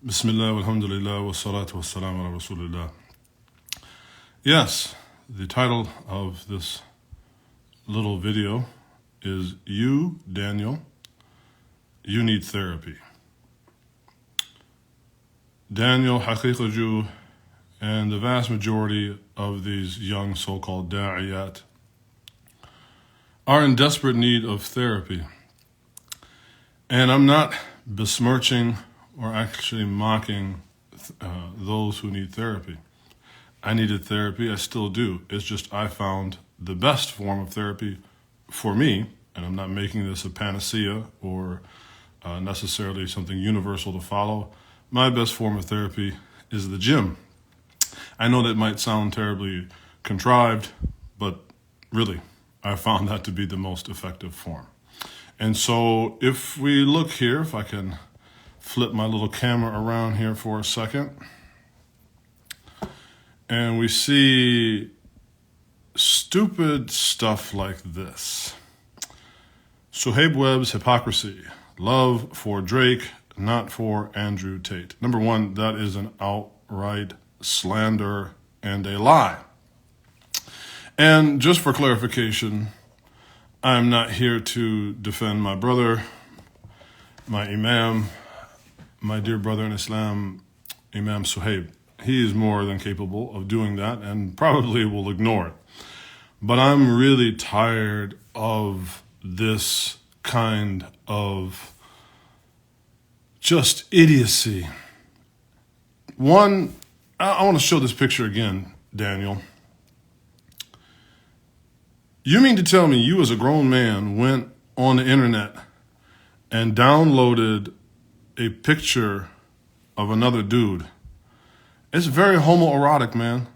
Bismillah, alhamdulillah, wa salatu wa salam ala rasulillah. Yes, the title of this little video is You, Daniel, You Need Therapy. Daniel, Haqiqatjou, and the vast majority of these young so-called da'iyat are in desperate need of therapy. And I'm not besmirching or actually mocking those who need therapy. I needed therapy, I still do. It's just I found the best form of therapy for me, and I'm not making this a panacea or necessarily something universal to follow. My best form of therapy is the gym. I know that might sound terribly contrived, but really, I found that to be the most effective form. And so if we look here, if I can flip my little camera around here for a second, and we see stupid stuff like this. Suhaib Webb's hypocrisy, love for Drake, not for Andrew Tate. Number one, that is an outright slander and a lie. And just for clarification, I'm not here to defend my brother, my imam, my dear brother in Islam, Imam Suhaib. He is more than capable of doing that and probably will ignore it. But I'm really tired of this kind of just idiocy. One, I want to show this picture again, Daniel. You mean to tell me you as a grown man went on the internet and downloaded a picture of another dude? It's very homoerotic, man.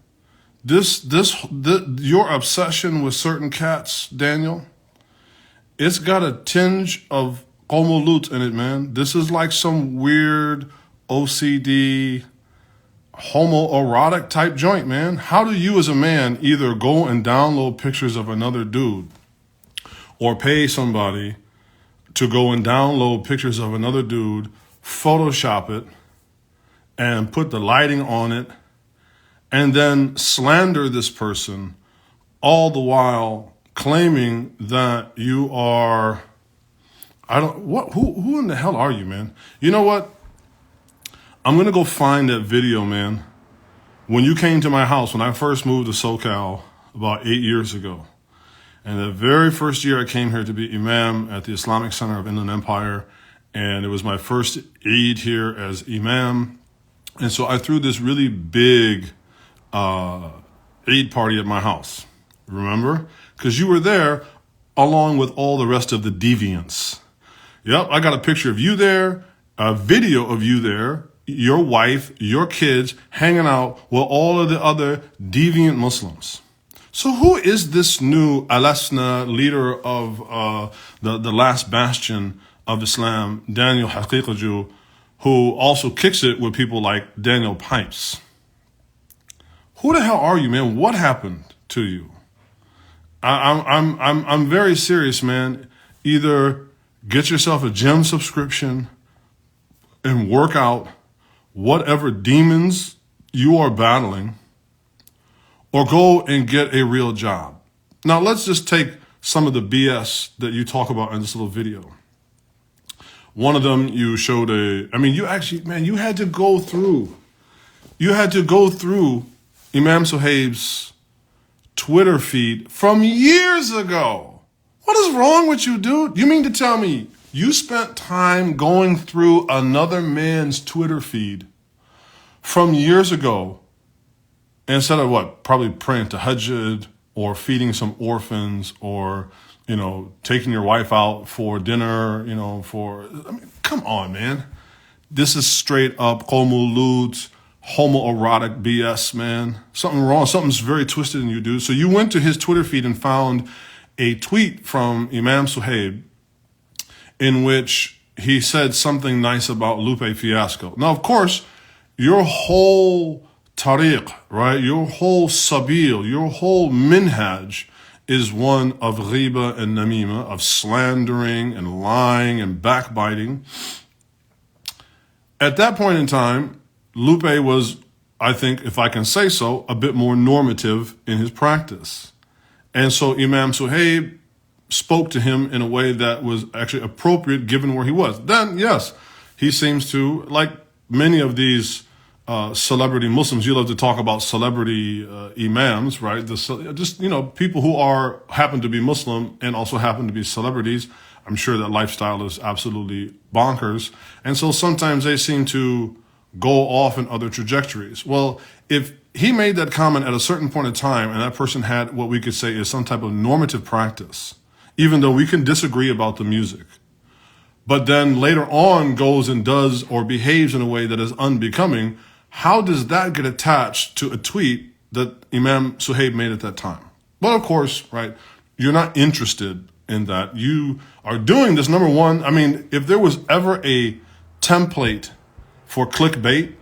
Your obsession with certain cats, Daniel, it's got a tinge of homolut in it, man. This is like some weird OCD homoerotic type joint, man. How do you as a man either go and download pictures of another dude or pay somebody to go and download pictures of another dude, Photoshop it, and put the lighting on it, and then slander this person, all the while claiming that you are, who in the hell are you, man? You know what? I'm going to go find that video, man. When you came to my house, when I first moved to SoCal about 8 years ago, and the very first year I came here to be imam at the Islamic Center of Inland Empire, and it was my first Eid here as imam. And so I threw this really big Eid party at my house, remember? Because you were there along with all the rest of the deviants. Yep, I got a picture of you there, a video of you there, your wife, your kids hanging out with all of the other deviant Muslims. So who is this new Alasna leader of the last bastion of Islam, Daniel Haqiqatjou, who also kicks it with people like Daniel Pipes? Who the hell are you, man? What happened to you? I'm very serious, man. Either get yourself a gym subscription and work out whatever demons you are battling, or go and get a real job. Now, let's just take some of the BS that you talk about in this little video. One of them, you showed you actually, man, you had to go through Imam Suhaib's Twitter feed from years ago. What is wrong with you, dude? You mean to tell me you spent time going through another man's Twitter feed from years ago instead of what? Probably praying tahajjud or feeding some orphans or, taking your wife out for dinner, come on, man. This is straight up homoerotic BS, man. Something wrong. Something's very twisted in you, dude. So you went to his Twitter feed and found a tweet from Imam Suhaib in which he said something nice about Lupe Fiasco. Now, of course, your whole tariq, right? Your whole sabil, your whole minhaj is one of ghiba and namima, of slandering and lying and backbiting. At that point in time, Lupe was, I think, if I can say so, a bit more normative in his practice. And so Imam Suhaib spoke to him in a way that was actually appropriate given where he was. Then, yes, he seems to, like many of these celebrity Muslims, you love to talk about celebrity imams, right? Just, people who happen to be Muslim and also happen to be celebrities. I'm sure that lifestyle is absolutely bonkers. And so sometimes they seem to go off in other trajectories. Well, if he made that comment at a certain point in time and that person had what we could say is some type of normative practice, even though we can disagree about the music, but then later on goes and does or behaves in a way that is unbecoming, how does that get attached to a tweet that Imam Suhaib made at that time? Well, of course, right, you're not interested in that. You are doing this, number one, if there was ever a template for clickbait,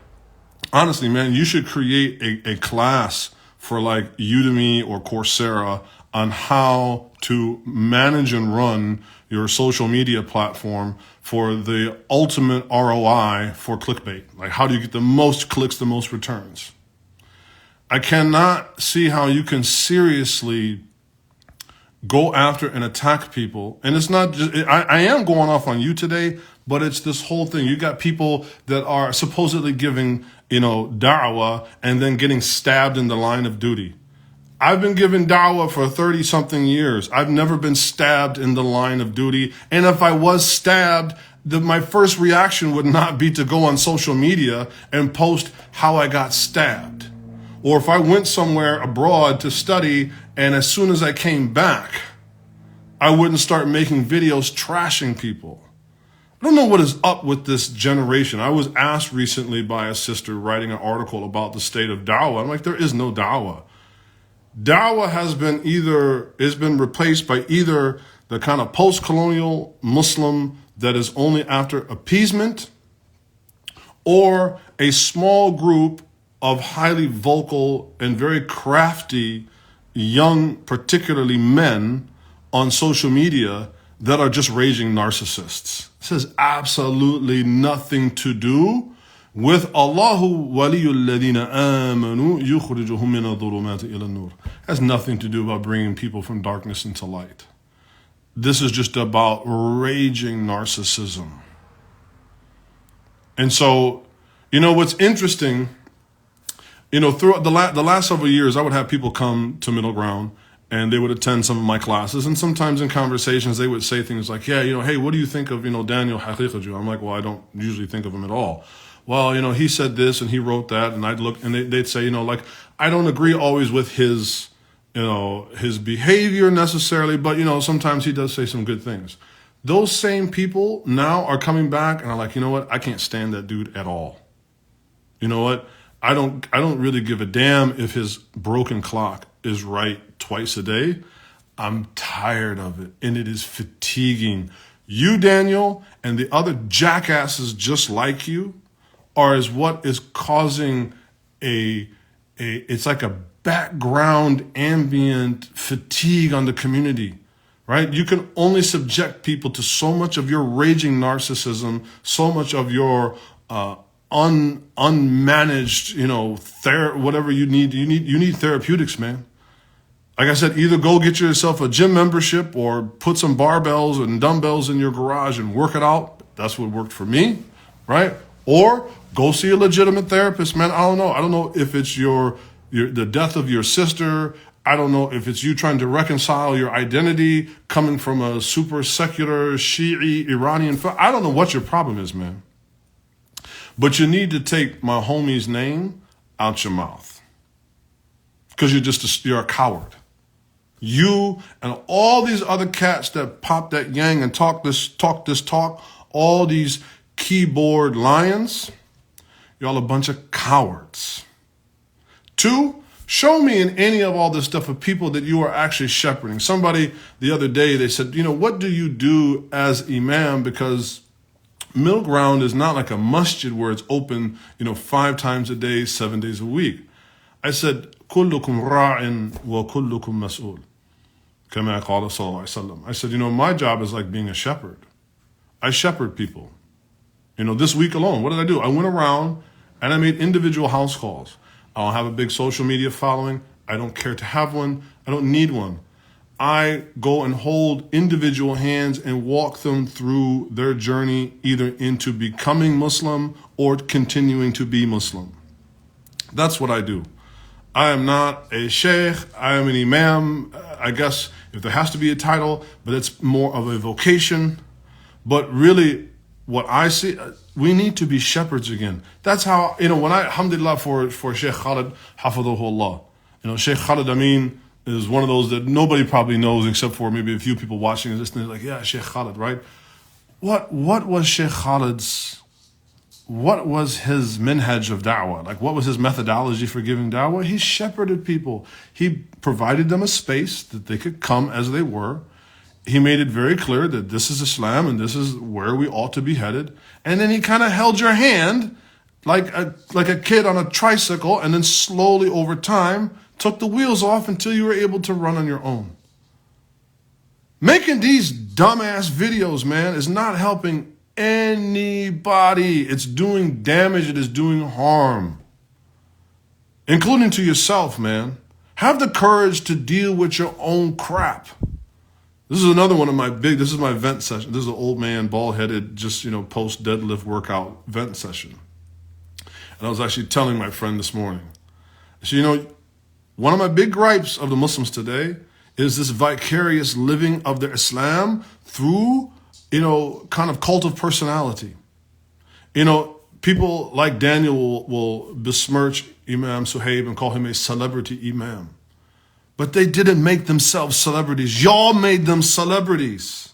honestly, man, you should create a class for like Udemy or Coursera on how to manage and run your social media platform for the ultimate ROI for clickbait. Like, how do you get the most clicks, the most returns? I cannot see how you can seriously go after and attack people. And it's not just, I am going off on you today, but it's this whole thing. You got people that are supposedly giving, da'wah and then getting stabbed in the line of duty. I've been giving da'wah for 30 something years. I've never been stabbed in the line of duty. And if I was stabbed, my first reaction would not be to go on social media and post how I got stabbed. Or if I went somewhere abroad to study and as soon as I came back, I wouldn't start making videos trashing people. I don't know what is up with this generation. I was asked recently by a sister writing an article about the state of da'wah. I'm like, there is no da'wah. Da'wah has been replaced by either the kind of post-colonial Muslim that is only after appeasement, or a small group of highly vocal and very crafty young, particularly men on social media that are just raging narcissists. This has absolutely nothing to do with Allahu waliyul ladina amanu yukhrijuhum min adh-dhulumati ila an-nur. Has nothing to do about bringing people from darkness into light. This is just about raging narcissism. And so, what's interesting, throughout the last several years, I would have people come to Middle Ground and they would attend some of my classes. And sometimes in conversations, they would say things like, yeah, hey, what do you think of, Daniel Haqiqatjou? I'm like, well, I don't usually think of him at all. Well, he said this and he wrote that. And I'd look and they'd say, I don't agree always with his behavior necessarily, but, sometimes he does say some good things. Those same people now are coming back and are like, I can't stand that dude at all. You know what? I don't really give a damn if his broken clock is right twice a day. I'm tired of it, and it is fatiguing. You, Daniel, and the other jackasses just like you is what is causing it's like a background ambient fatigue on the community, right? You can only subject people to so much of your raging narcissism, so much of your unmanaged, whatever you need. You need therapeutics, man. Like I said, either go get yourself a gym membership or put some barbells and dumbbells in your garage and work it out. That's what worked for me, right? Or go see a legitimate therapist, man. I don't know. I don't know if it's the death of your sister. I don't know if it's you trying to reconcile your identity coming from a super secular Shi'i Iranian. I don't know what your problem is, man. But you need to take my homie's name out your mouth, because you're a coward. You and all these other cats that pop that yang and talk this talk, all these keyboard lions, y'all a bunch of cowards. 2, show me in any of all this stuff of people that you are actually shepherding. Somebody the other day, they said, what do you do as imam? Because Middle Ground is not like a masjid where it's open, 5 times a day, 7 days a week. I said, kullukum ra'in wa kullukum mas'ul. كما قال صلى الله عليه وسلم. I said, my job is like being a shepherd. I shepherd people. This week alone, what did I do? I went around and I made individual house calls. I don't have a big social media following. I don't care to have one. I don't need one. I go and hold individual hands and walk them through their journey, either into becoming Muslim or continuing to be Muslim. That's what I do. I am not a sheikh. I am an imam. I guess if there has to be a title, but it's more of a vocation. But really, what I see, we need to be shepherds again. That's how, when I, alhamdulillah, for Sheikh Khalid, hafidhahullah. Sheikh Khalid Amin is one of those that nobody probably knows except for maybe a few people watching and listening. Like, yeah, Sheikh Khalid, right? What was Sheikh Khalid's, what was his minhaj of da'wah? Like, what was his methodology for giving da'wah? He shepherded people. He provided them a space that they could come as they were. He made it very clear that this is Islam and this is where we ought to be headed. And then he kind of held your hand like a kid on a tricycle, and then slowly over time took the wheels off until you were able to run on your own. Making these dumbass videos, man, is not helping anybody. It's doing damage. It is doing harm, including to yourself, man. Have the courage to deal with your own crap. This is another one of this is my vent session. This is an old man, bald-headed, just, post deadlift workout vent session. And I was actually telling my friend this morning. So, one of my big gripes of the Muslims today is this vicarious living of their Islam through, kind of cult of personality. People like Daniel will besmirch Imam Suhaib and call him a celebrity Imam. But they didn't make themselves celebrities. Y'all made them celebrities.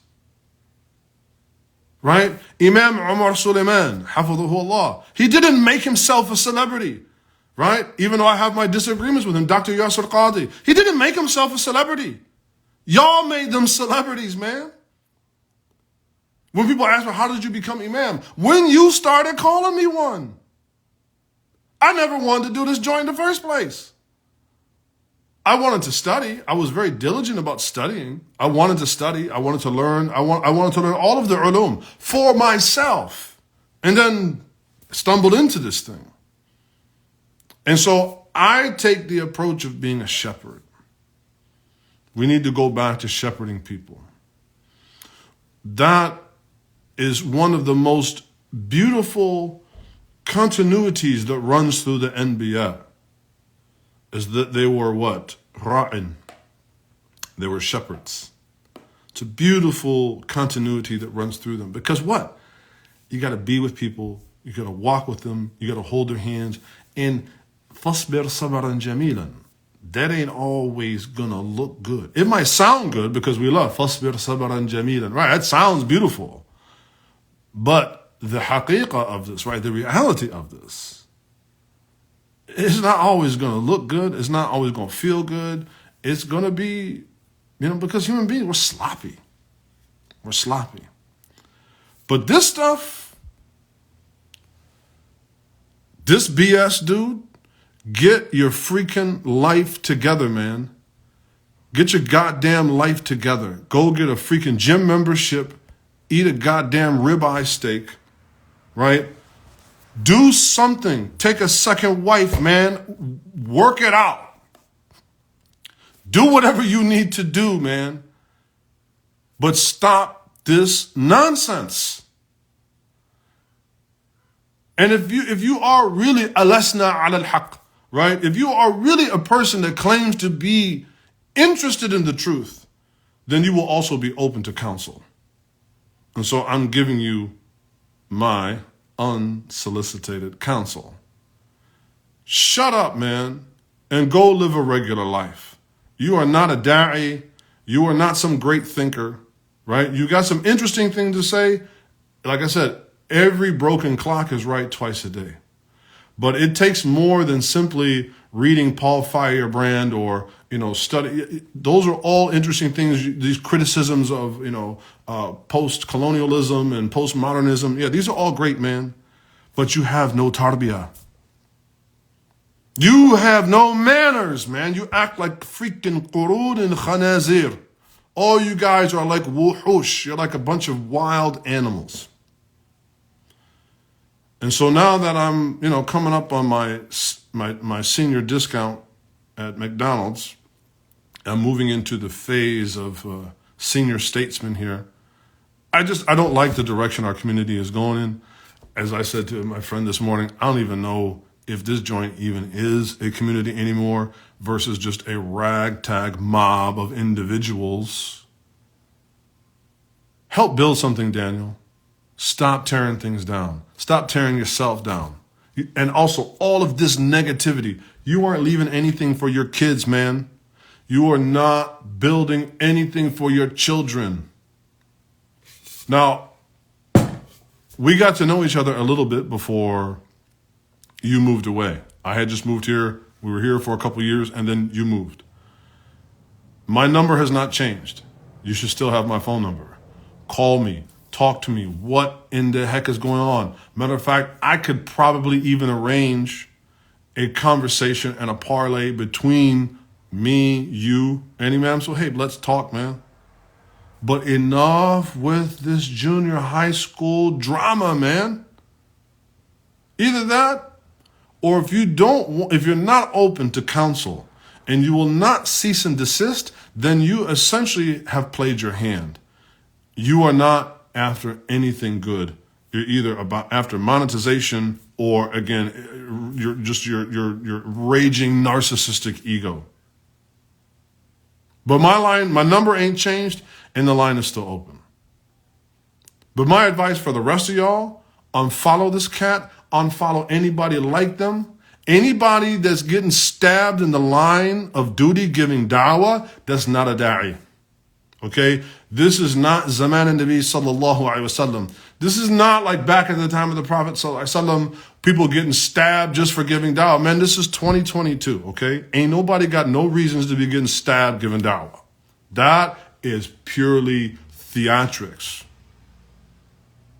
Right? Imam Umar Suleiman, hafidhahullah, he didn't make himself a celebrity. Right? Even though I have my disagreements with him, Dr. Yasir Qadi, he didn't make himself a celebrity. Y'all made them celebrities, man. When people ask me, how did you become Imam? When you started calling me one. I never wanted to do this joint in the first place. I wanted to study. I was very diligent about studying. I wanted to study. I wanted to learn. I wanted to learn all of the ulum for myself. And then stumbled into this thing. And so I take the approach of being a shepherd. We need to go back to shepherding people. That is one of the most beautiful continuities that runs through the Anbiya. Is that they were what? Ra'in. They were shepherds. It's a beautiful continuity that runs through them. Because what? You got to be with people. You got to walk with them. You got to hold their hands. And فَاصْبِرْ صَبْرًا جَمِيلًا. That ain't always going to look good. It might sound good because we love فَاصْبِرْ صَبْرًا جَمِيلًا. Right? That sounds beautiful. But the haqiqah of this, right? The reality of this, it's not always going to look good. It's not always going to feel good. It's going to be, because human beings, we're sloppy. We're sloppy. But this stuff, this BS, dude, get your freaking life together, man. Get your goddamn life together. Go get a freaking gym membership. Eat a goddamn ribeye steak, right? Do something. Take a second wife, man. Work it out. Do whatever you need to do, man. But stop this nonsense. And if you are really alasna ala al-haq, right? If you are really a person that claims to be interested in the truth, then you will also be open to counsel. And so I'm giving you my unsolicited counsel. Shut up, man, and go live a regular life. You are not a da'i. You are not some great thinker, right? You got some interesting things to say. Like I said, every broken clock is right twice a day. But it takes more than simply reading Paul Feyerabend or, study. Those are all interesting things. These criticisms of, post-colonialism and postmodernism. Yeah, these are all great, man. But you have no tarbiyah. You have no manners, man. You act like freaking qurud and khanazir. All you guys are like wuhush. You're like a bunch of wild animals. And so now that I'm, coming up on my senior discount at McDonald's, I'm moving into the phase of senior statesman here. I don't like the direction our community is going in. As I said to my friend this morning, I don't even know if this joint even is a community anymore versus just a ragtag mob of individuals. Help build something, Daniel. Stop tearing things down. Stop tearing yourself down. And also, all of this negativity, you aren't leaving anything for your kids, man. You are not building anything for your children. Now, we got to know each other a little bit before you moved away. I had just moved here. We were here for a couple years, and then you moved. My number has not changed. You should still have my phone number. Call me. Talk to me. What in the heck is going on? Matter of fact, I could probably even arrange a conversation and a parlay between me, you, and Imam Suhaib. Let's talk, man. But enough with this junior high school drama, man. Either that, or if you're not open to counsel and you will not cease and desist, then you essentially have played your hand. You are not after anything good. You're either after monetization or, again, you're your raging narcissistic ego. But my number ain't changed, and the line is still open. But my advice for the rest of y'all, unfollow this cat, unfollow anybody like them. Anybody that's getting stabbed in the line of duty giving da'wah, that's not a da'i. Okay? This is not Zaman and Nabi sallallahu alayhi wasallam. This is not like back at the time of the Prophet sallallahu alayhi wasallam, people getting stabbed just for giving da'wah. Man, this is 2022, okay? Ain't nobody got no reasons to be getting stabbed giving da'wah. That is purely theatrics.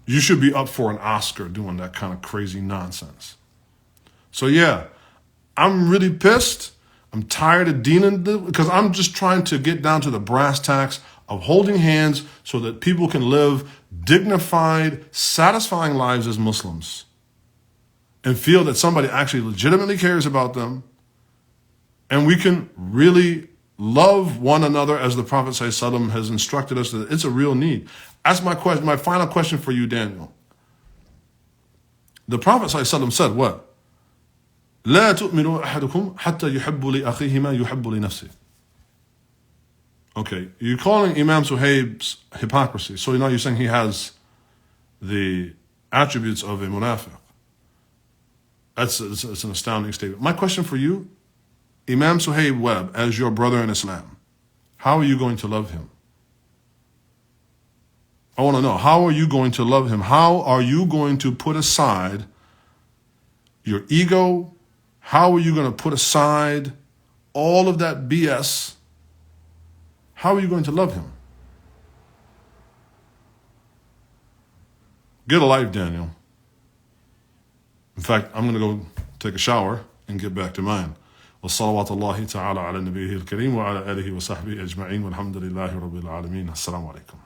You should be up for an Oscar doing that kind of crazy nonsense. So yeah, I'm really pissed. I'm tired of dealing because I'm just trying to get down to the brass tacks of holding hands so that people can live dignified, satisfying lives as Muslims and feel that somebody actually legitimately cares about them, and we can really love one another as the Prophet ﷺ has instructed us that it's a real need. That's my question. My final question for you, Daniel. The Prophet ﷺ said what? لا تؤمن أحدكم حتى يحب لأخيه ما يحب لنفسه. Okay, you're calling Imam Suhaib's hypocrisy. So now you're saying he has the attributes of a munafiq. It's an astounding statement. My question for you, Imam Suhaib Webb, as your brother in Islam, how are you going to love him? I want to know, how are you going to love him? How are you going to put aside your ego? How are you going to put aside all of that BS? How are you going to love him? Get a life, Daniel. In fact, I'm going to go take a shower and get back to mine. وصلوات الله تعالى على نبيه الكريم وعلى آله وصحبه أجمعين والحمد لله رب العالمين. السلام عليكم.